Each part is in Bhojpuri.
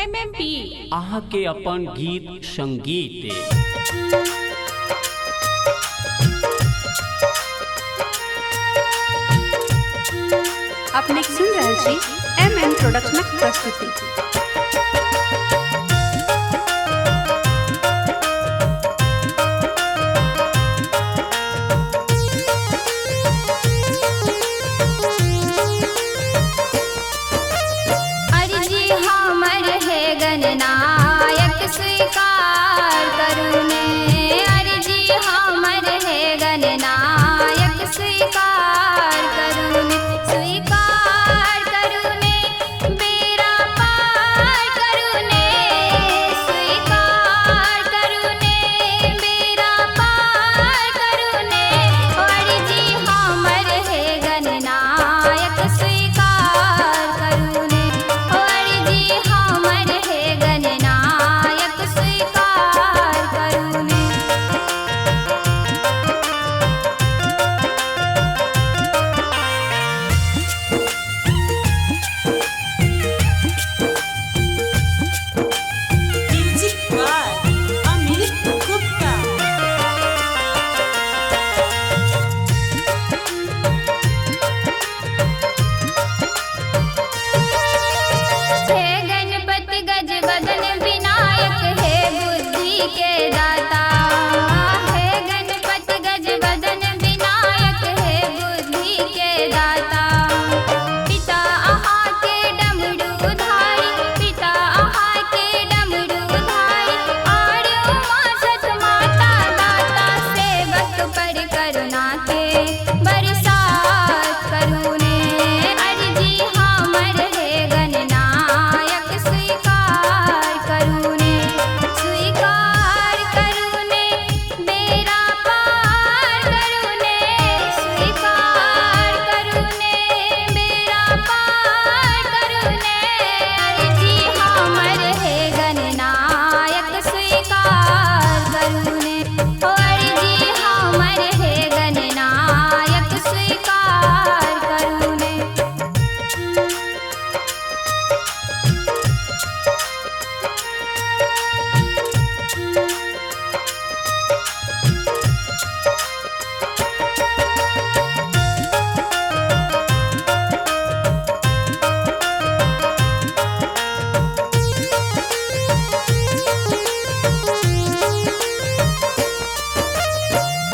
MMP अहाँ के अपन गीत संगीत अपने सुन रहल छी MM प्रोडक्शनक प्रस्तुति। अर्जी हमर है गणनायक स्वीकार करू ने, अर्जी हमर है गणनायक स्वीकार करू ने, स्वीकार करू ने, बेड़ा पार करू ने, स्वीकार करू ने, बेड़ा पार करू ने, अर्जी हमर है गणनायक स्वीकार करू ने, अर्जी हमर है गणनायक स्वीकार करू ने। Music by Amit Gupta. हे गणपति गज बदन विनायक, हे बुद्धि के दाता, हे गणपति गज बदन विनायक, हे बुद्धि के दाता। पिता अहाँ के डमरूधारी, पिता अहाँ के डमरूधारी, और उमा सत माता दाता, सेवक पर करुणा के बरसात करू ने, अर्जी हमर है गणनायक स्वीकार करू ने, स्वीकार करू ने, बेड़ा पार करू ने, स्वीकार करू ने, बेड़ा पार करू ने, अर्जी हमर है गणनायक स्वीकार करू ने, अर्जी हमर है गणनायक स्वीकार करू ने।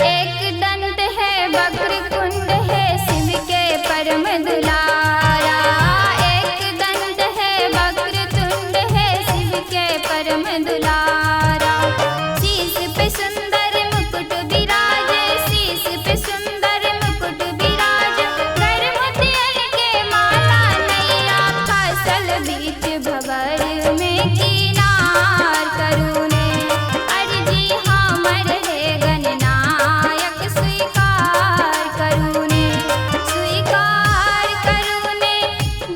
एक दंत है वक्र कुंड है शिव के परम दुलारा, एक दंत है वक्र तुंड है शिव के परम दुलारा। शीश पे सुंदर मुकुट विराजे, शीश पे सुंदर मुकुट विराजे, घर मोतियन के माला नैया, फसल बीच भंवर में किनार करू ने, अर्जी हमर है गणनायक स्वीकार करू ने, स्वीकार करू ने,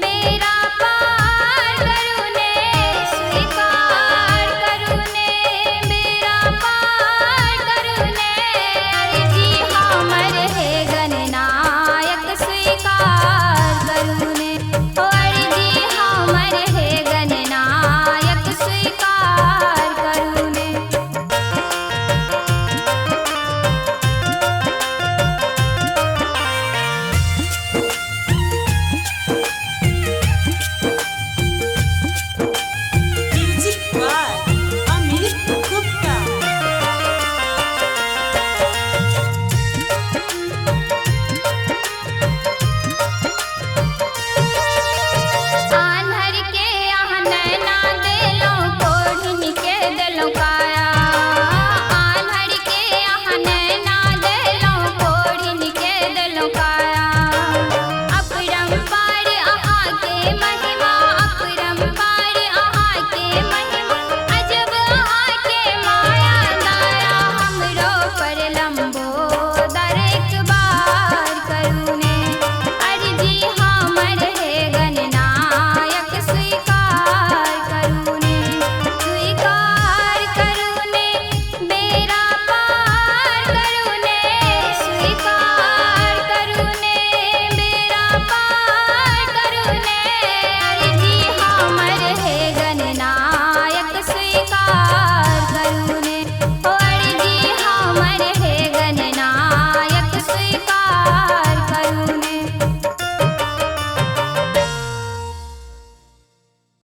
बेड़ा पार करू ने, स्वीकार करू ने, बेड़ा पार करू ने, अर्जी हमर है गणनायक स्वीकार करू ने, अर्जी हमर है गणनायक स्वीकार करू ने। Music by Amit Gupta. On